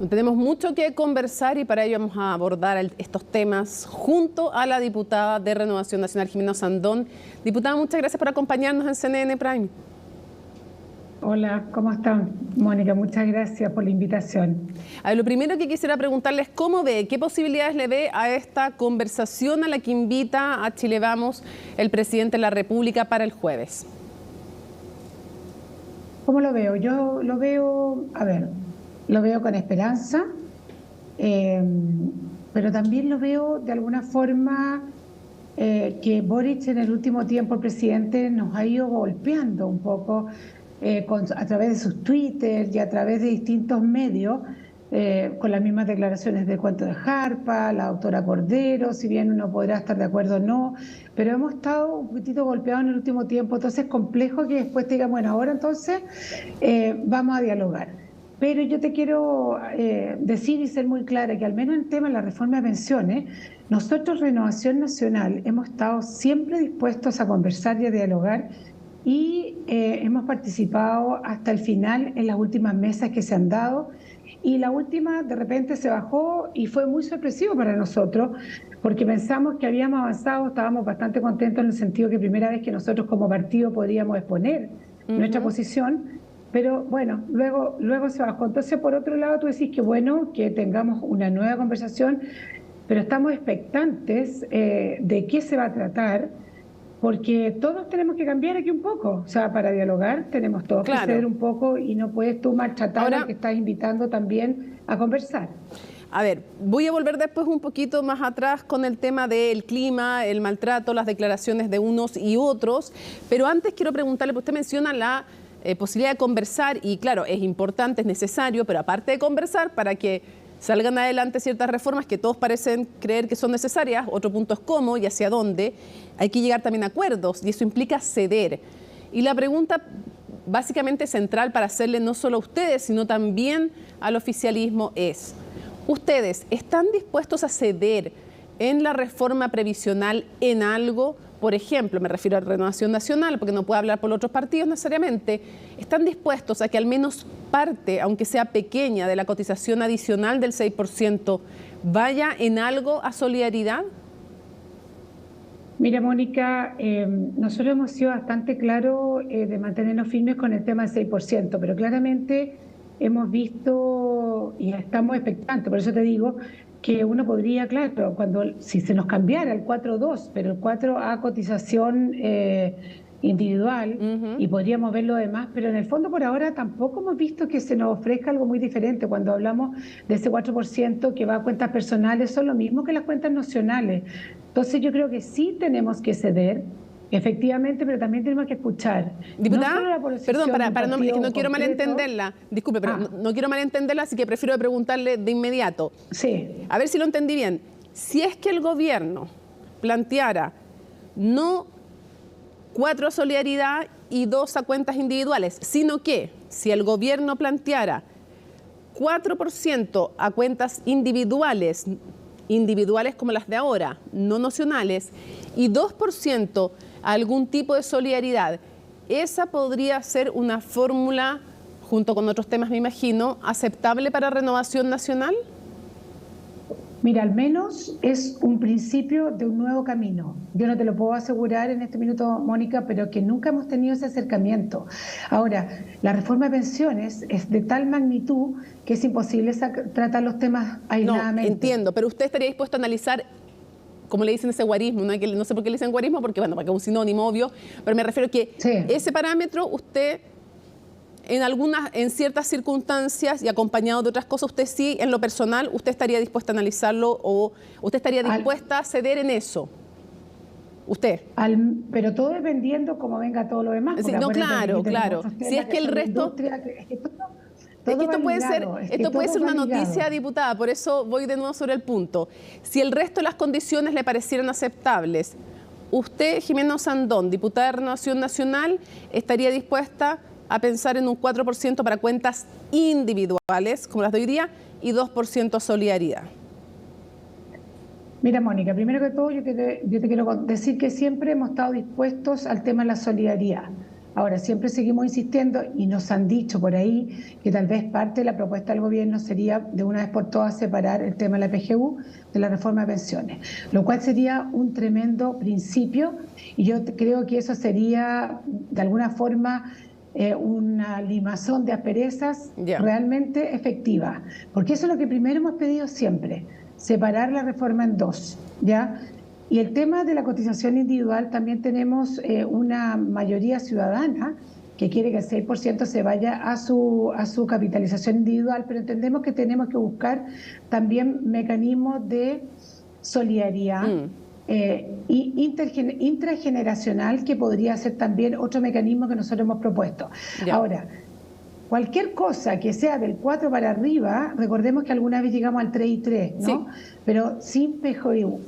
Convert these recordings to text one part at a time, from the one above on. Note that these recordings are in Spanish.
Tenemos mucho que conversar y para ello vamos a abordar estos temas junto a la diputada de Renovación Nacional, Jimena Osandón. Diputada, muchas gracias por acompañarnos en CNN Prime. Hola, ¿cómo están? Mónica, muchas gracias por la invitación. A ver, lo primero que quisiera preguntarles, ¿cómo ve, qué posibilidades le ve a esta conversación a la que invita a Chile Vamos el presidente de la República para el jueves? ¿Cómo lo veo? Yo lo veo, lo veo con esperanza, pero también lo veo de alguna forma que Boric en el último tiempo, el presidente, nos ha ido golpeando un poco a través de sus Twitter y a través de distintos medios, con las mismas declaraciones del cuento de Jarpa, la doctora Cordero, si bien uno podrá estar de acuerdo o no, pero hemos estado un poquitito golpeados en el último tiempo, entonces es complejo que después te digan, bueno, ahora entonces vamos a dialogar. Pero yo te quiero decir y ser muy clara que al menos en el tema de la reforma de pensiones, nosotros, Renovación Nacional, hemos estado siempre dispuestos a conversar y a dialogar y hemos participado hasta el final en las últimas mesas que se han dado, y la última de repente se bajó y fue muy sorpresivo para nosotros porque pensamos que habíamos avanzado, estábamos bastante contentos en el sentido que primera vez que nosotros como partido podríamos exponer nuestra posición, pero bueno, luego se bajó. Entonces, por otro lado, tú decís que bueno, que tengamos una nueva conversación, pero estamos expectantes de qué se va a tratar, porque todos tenemos que cambiar aquí un poco, o sea, para dialogar tenemos todos que ceder un poco y no puedes tú maltratar al que estás invitando también a conversar. A ver, voy a volver después un poquito más atrás con el tema del clima, el maltrato, las declaraciones de unos y otros, pero antes quiero preguntarle, porque usted menciona la posibilidad de conversar y claro, es importante, es necesario, pero aparte de conversar para que salgan adelante ciertas reformas que todos parecen creer que son necesarias, otro punto es cómo y hacia dónde, hay que llegar también a acuerdos y eso implica ceder. Y la pregunta básicamente central para hacerle no solo a ustedes, sino también al oficialismo es, ¿ustedes están dispuestos a ceder en la reforma previsional en algo? Por ejemplo, me refiero a Renovación Nacional, porque no puedo hablar por otros partidos necesariamente. ¿Están dispuestos a que al menos parte, aunque sea pequeña, de la cotización adicional del 6% vaya en algo a solidaridad? Mira, Mónica, nosotros hemos sido bastante claros de mantenernos firmes con el tema del 6%, pero claramente hemos visto y estamos expectantes, por eso te digo que uno podría, claro, si se nos cambiara el 4.2, pero el 4 cotización individual, y podríamos ver lo demás, pero en el fondo por ahora tampoco hemos visto que se nos ofrezca algo muy diferente. Cuando hablamos de ese 4% que va a cuentas personales, son lo mismo que las cuentas nacionales. Entonces yo creo que sí tenemos que ceder, efectivamente, pero también tenemos que escuchar. Diputada, no perdón, es que no quiero malentenderla, disculpe, pero no quiero malentenderla, así que prefiero preguntarle de inmediato. Sí. A ver si lo entendí bien. Si es que el gobierno planteara no 4 a solidaridad y 2 a cuentas individuales, sino que si el gobierno planteara 4% a cuentas individuales como las de ahora, no nacionales, y 2% a algún tipo de solidaridad, esa podría ser una fórmula, junto con otros temas me imagino, aceptable para Renovación Nacional. Mira, al menos es un principio de un nuevo camino. Yo no te lo puedo asegurar en este minuto, Mónica, pero que nunca hemos tenido ese acercamiento. Ahora, la reforma de pensiones es de tal magnitud que es imposible tratar los temas aisladamente. No, entiendo, pero usted estaría dispuesto a analizar, como le dicen ese guarismo, no sé por qué le dicen guarismo, porque bueno, porque es un sinónimo obvio, pero me refiero a que ese parámetro usted en ciertas circunstancias y acompañado de otras cosas, usted sí, en lo personal, usted estaría dispuesta a analizarlo o usted estaría dispuesta a ceder en eso. ¿Usted? Pero todo dependiendo cómo venga todo lo demás. Sí, no, claro. Si es que el resto... Esto puede ser una noticia, diputada, por eso voy de nuevo sobre el punto. Si el resto de las condiciones le parecieran aceptables, usted, Jimena Osandón, diputada de Renovación Nacional, estaría dispuesta a pensar en un 4% para cuentas individuales, como las de hoy día, y 2% solidaridad. Mira, Mónica, primero que todo yo te quiero decir que siempre hemos estado dispuestos al tema de la solidaridad. Ahora, siempre seguimos insistiendo y nos han dicho por ahí que tal vez parte de la propuesta del gobierno sería de una vez por todas separar el tema de la PGU de la reforma de pensiones, lo cual sería un tremendo principio y yo creo que eso sería de alguna forma una limazón de asperezas realmente efectiva, porque eso es lo que primero hemos pedido siempre, separar la reforma en dos, ¿ya? Y el tema de la cotización individual, también tenemos una mayoría ciudadana que quiere que el 6% se vaya a su capitalización individual, pero entendemos que tenemos que buscar también mecanismos de solidaridad intrageneracional, que podría ser también otro mecanismo que nosotros hemos propuesto. Ahora, cualquier cosa que sea del 4 para arriba, recordemos que alguna vez llegamos al 3 y 3, ¿no? Sí. Pero sin PGU.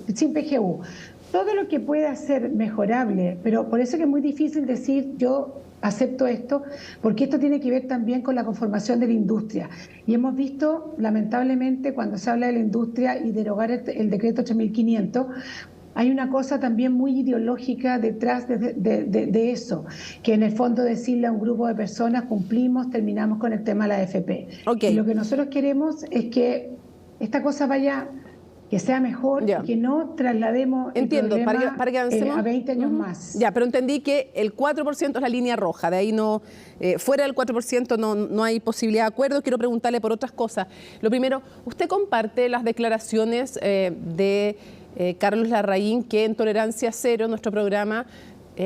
Todo lo que pueda ser mejorable, pero por eso que es muy difícil decir yo acepto esto, porque esto tiene que ver también con la conformación de la industria. Y hemos visto, lamentablemente, cuando se habla de la industria y derogar el decreto 8500, hay una cosa también muy ideológica detrás de eso, que en el fondo decirle a un grupo de personas cumplimos, terminamos con el tema de la AFP. Y lo que nosotros queremos es que esta cosa vaya, que sea mejor, y que no traslademos el problema para que avancemos a 20 años más. Ya, pero entendí que el 4% es la línea roja, de ahí no, fuera del 4% no hay posibilidad de acuerdo. Quiero preguntarle por otras cosas. Lo primero, ¿usted comparte las declaraciones de Carlos Larraín, que en Tolerancia Cero, nuestro programa,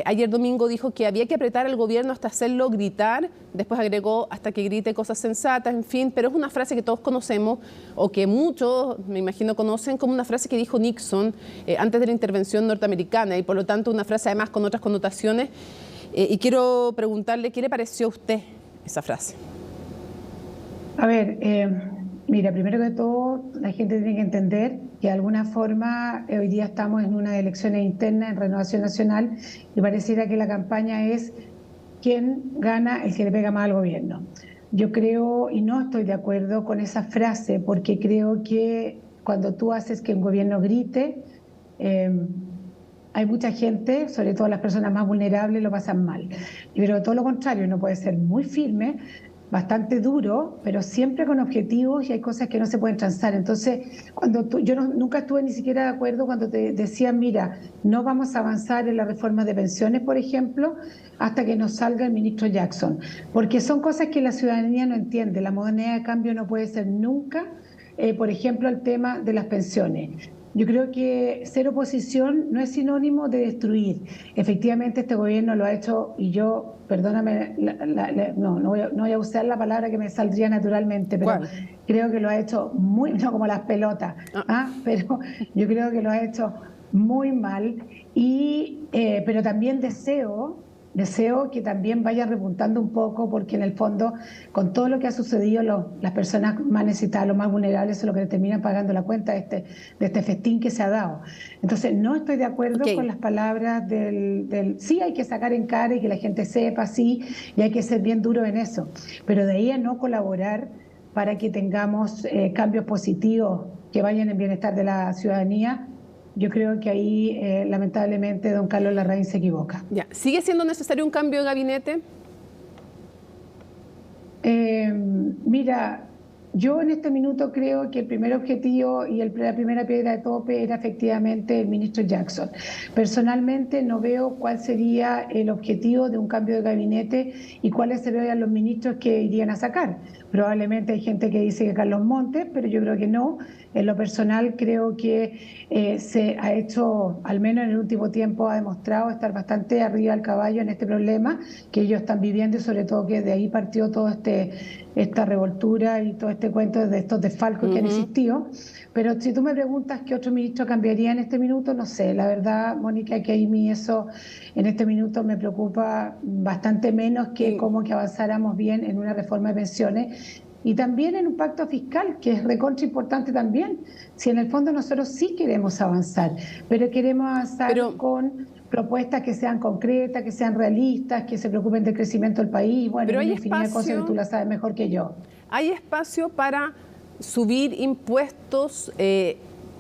ayer domingo dijo que había que apretar al gobierno hasta hacerlo gritar, después agregó hasta que grite cosas sensatas, en fin, pero es una frase que todos conocemos, o que muchos, me imagino, conocen como una frase que dijo Nixon antes de la intervención norteamericana, y por lo tanto una frase además con otras connotaciones, y quiero preguntarle, ¿qué le pareció a usted esa frase? A ver, mira, primero que todo, la gente tiene que entender que de alguna forma hoy día estamos en unas elecciones internas en Renovación Nacional y pareciera que la campaña es quién gana, el que le pega más al gobierno. Yo creo, y no estoy de acuerdo con esa frase, porque creo que cuando tú haces que un gobierno grite, hay mucha gente, sobre todo las personas más vulnerables, lo pasan mal. Pero todo lo contrario, uno puede ser muy firme, bastante duro, pero siempre con objetivos, y hay cosas que no se pueden transar. Entonces, yo nunca estuve ni siquiera de acuerdo cuando te decían, mira, no vamos a avanzar en la reforma de pensiones, por ejemplo, hasta que nos salga el ministro Jackson, porque son cosas que la ciudadanía no entiende. La moneda de cambio no puede ser nunca, por ejemplo, el tema de las pensiones. Yo creo que ser oposición no es sinónimo de destruir. Efectivamente, este gobierno lo ha hecho, y yo, perdóname, no voy a usar la palabra que me saldría naturalmente, pero creo que lo ha hecho muy, no como las pelotas, pero yo creo que lo ha hecho muy mal, pero también deseo que también vaya repuntando un poco, porque en el fondo, con todo lo que ha sucedido, las personas más necesitadas, los más vulnerables, son los que terminan pagando la cuenta de este festín que se ha dado. Entonces, no estoy de acuerdo con las palabras del sí, hay que sacar en cara y que la gente sepa, sí, y hay que ser bien duro en eso. Pero de ahí a no colaborar para que tengamos cambios positivos que vayan en bienestar de la ciudadanía, yo creo que ahí, lamentablemente, don Carlos Larraín se equivoca. Ya. ¿Sigue siendo necesario un cambio de gabinete? Mira, yo en este minuto creo que el primer objetivo y la primera piedra de tope era efectivamente el ministro Jackson. Personalmente no veo cuál sería el objetivo de un cambio de gabinete y cuáles serían los ministros que irían a sacar. Probablemente hay gente que dice que Carlos Montes, pero yo creo que no. En lo personal creo que se ha hecho, al menos en el último tiempo, ha demostrado estar bastante arriba del caballo en este problema que ellos están viviendo, y sobre todo que de ahí partió toda esta revoltura y todo este cuento de estos desfalcos que han existido. Pero si tú me preguntas qué otro ministro cambiaría en este minuto, no sé. La verdad, Mónica, que a mí eso en este minuto me preocupa bastante menos que cómo que avanzáramos bien en una reforma de pensiones. Y también en un pacto fiscal, que es recontra importante también. Si en el fondo nosotros sí queremos avanzar, pero queremos avanzar con propuestas que sean concretas, que sean realistas, que se preocupen del crecimiento del país. Bueno, pero hay una infinidad de cosas que tú las sabes mejor que yo. ¿Hay espacio para subir impuestos?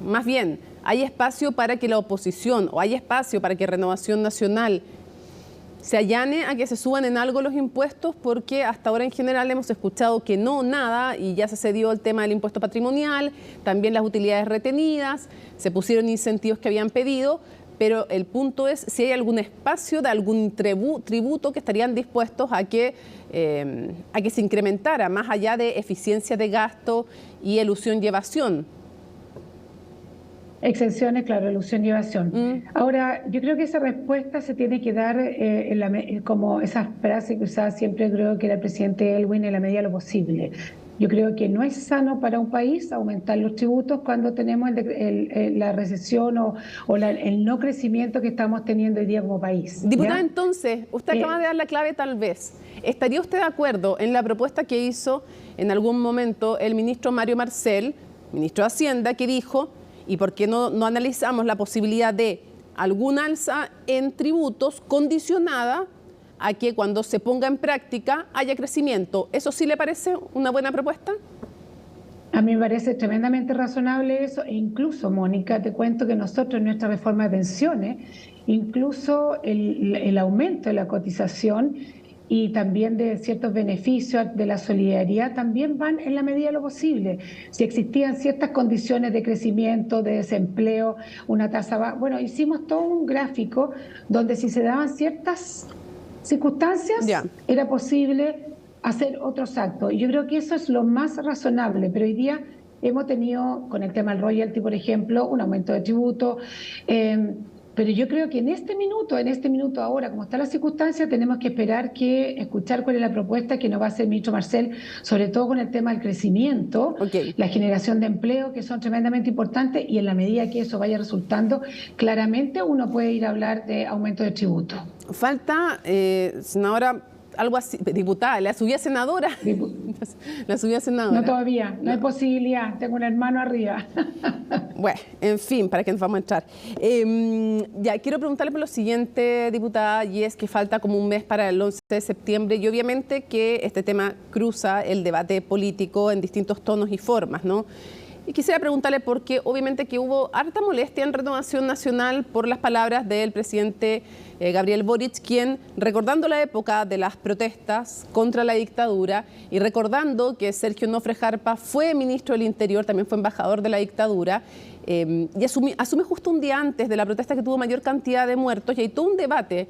Más bien, ¿hay espacio para que la oposición, o hay espacio para que Renovación Nacional se allane a que se suban en algo los impuestos, porque hasta ahora en general hemos escuchado que no, nada, y ya se cedió el tema del impuesto patrimonial, también las utilidades retenidas, se pusieron incentivos que habían pedido, pero el punto es si hay algún espacio de algún tributo que estarían dispuestos a que se incrementara, más allá de eficiencia de gasto y elusión y evasión. Exenciones, claro, elusión y evasión. Ahora, yo creo que esa respuesta se tiene que dar como esa frase que usaba siempre, creo que era el presidente Elwin, en la medida de lo posible. Yo creo que no es sano para un país aumentar los tributos cuando tenemos la recesión o el no crecimiento que estamos teniendo hoy día como país. Diputada, entonces, usted acaba de dar la clave tal vez. ¿Estaría usted de acuerdo en la propuesta que hizo en algún momento el ministro Mario Marcel, ministro de Hacienda, que dijo: ¿y por qué no analizamos la posibilidad de algún alza en tributos condicionada a que cuando se ponga en práctica haya crecimiento? ¿Eso sí le parece una buena propuesta? A mí me parece tremendamente razonable eso, e incluso, Mónica, te cuento que nosotros en nuestra reforma de pensiones, incluso el aumento de la cotización y también de ciertos beneficios de la solidaridad también van en la medida de lo posible. Si existían ciertas condiciones de crecimiento, de desempleo, una tasa baja, bueno, hicimos todo un gráfico donde si se daban ciertas circunstancias era posible hacer otros actos. Y yo creo que eso es lo más razonable, pero hoy día hemos tenido, con el tema del royalty, por ejemplo, un aumento de tributo, pero yo creo que en este minuto ahora, como está la circunstancia, tenemos que escuchar cuál es la propuesta que nos va a hacer el ministro Marcel, sobre todo con el tema del crecimiento, la generación de empleo, que son tremendamente importantes, y en la medida que eso vaya resultando, claramente uno puede ir a hablar de aumento de tributo. Falta, senadora, algo así, diputada, la subí a senadora. La subí a senadora. No, todavía, no hay posibilidad, tengo un hermano arriba. Bueno, en fin, ¿para qué nos vamos a entrar? Ya, quiero preguntarle por lo siguiente, diputada, y es que falta como un mes para el 11 de septiembre, y obviamente que este tema cruza el debate político en distintos tonos y formas, ¿no? Y quisiera preguntarle porque obviamente que hubo harta molestia en Renovación Nacional por las palabras del presidente Gabriel Boric, quien, recordando la época de las protestas contra la dictadura y recordando que Sergio Nofre Jarpa fue ministro del Interior, también fue embajador de la dictadura, y asume justo un día antes de la protesta que tuvo mayor cantidad de muertos, y hay todo un debate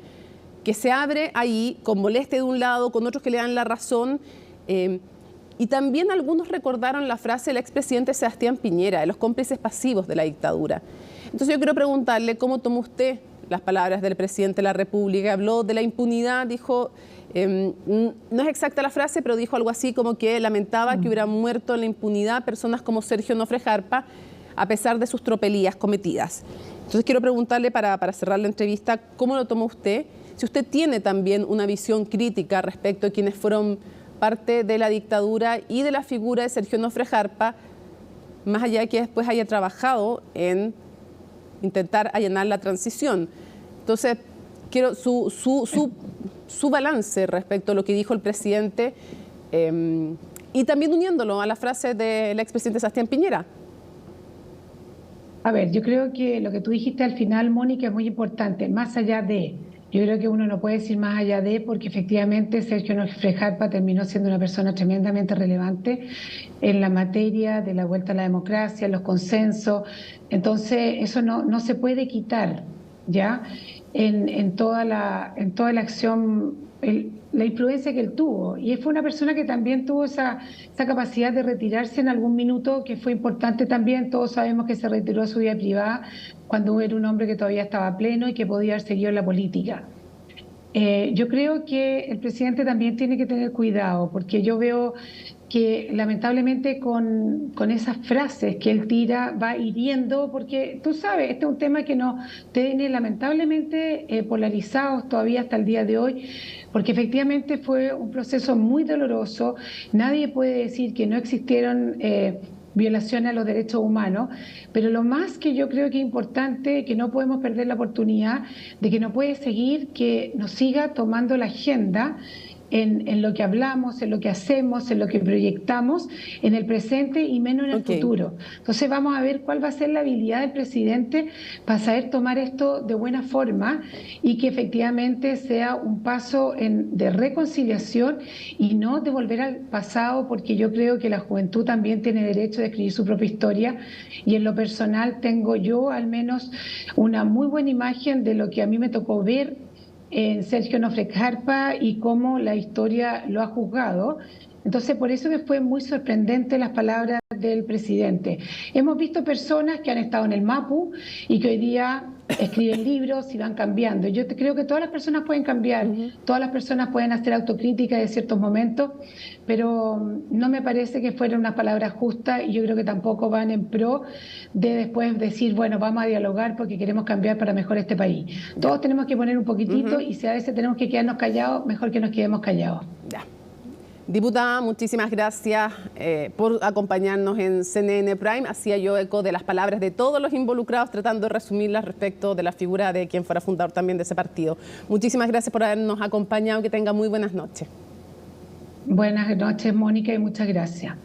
que se abre ahí con molestia de un lado, con otros que le dan la razón. Y también algunos recordaron la frase del expresidente Sebastián Piñera, de los cómplices pasivos de la dictadura. Entonces yo quiero preguntarle cómo tomó usted las palabras del presidente de la República. Habló de la impunidad, dijo, no es exacta la frase, pero dijo algo así como que lamentaba que hubieran muerto en la impunidad personas como Sergio Nofre Jarpa, a pesar de sus tropelías cometidas. Entonces quiero preguntarle, para cerrar la entrevista, ¿cómo lo tomó usted? Si usted tiene también una visión crítica respecto a quienes fueron parte de la dictadura y de la figura de Sergio Nofre Jarpa, más allá de que después haya trabajado en intentar allanar la transición. Entonces, quiero su balance respecto a lo que dijo el presidente y también uniéndolo a la frase del expresidente Sebastián Piñera. A ver, yo creo que lo que tú dijiste al final, Mónica, es muy importante, más allá de... Yo creo que uno no puede decir más allá de, porque efectivamente Sergio Nofre Jarpa terminó siendo una persona tremendamente relevante en la materia de la vuelta a la democracia, los consensos. Entonces, eso no se puede quitar, ¿ya? En toda la acción, la influencia que él tuvo. Y fue una persona que también tuvo esa capacidad de retirarse en algún minuto, que fue importante también. Todos sabemos que se retiró a su vida privada cuando era un hombre que todavía estaba pleno y que podía haber seguido en la política. Yo creo que el presidente también tiene que tener cuidado, porque yo veo que lamentablemente con esas frases que él tira va hiriendo, porque tú sabes, este es un tema que nos tiene lamentablemente polarizados todavía hasta el día de hoy, porque efectivamente fue un proceso muy doloroso. Nadie puede decir que no existieron violaciones a los derechos humanos, pero lo más que yo creo que es importante, que no podemos perder la oportunidad de que no puede seguir, que nos siga tomando la agenda en lo que hablamos, en lo que hacemos, en lo que proyectamos en el presente y menos en el futuro. Entonces vamos a ver cuál va a ser la habilidad del presidente para saber tomar esto de buena forma y que efectivamente sea un paso de reconciliación y no de volver al pasado, porque yo creo que la juventud también tiene derecho de escribir su propia historia, y en lo personal tengo yo al menos una muy buena imagen de lo que a mí me tocó ver en Sergio Nofre Carpa y cómo la historia lo ha juzgado. Entonces, por eso que fue muy sorprendente las palabras del presidente. Hemos visto personas que han estado en el MAPU y que hoy día escriben libros y van cambiando. Yo creo que todas las personas pueden cambiar, todas las personas pueden hacer autocrítica de ciertos momentos, pero no me parece que fueran unas palabras justas, y yo creo que tampoco van en pro de después decir, bueno, vamos a dialogar porque queremos cambiar para mejor este país. Todos tenemos que poner un poquitito, y si a veces tenemos que quedarnos callados, mejor que nos quedemos callados. Ya. Diputada, muchísimas gracias por acompañarnos en CNN Prime. Hacía yo eco de las palabras de todos los involucrados, tratando de resumirlas respecto de la figura de quien fuera fundador también de ese partido. Muchísimas gracias por habernos acompañado. Que tenga muy buenas noches. Buenas noches, Mónica, y muchas gracias.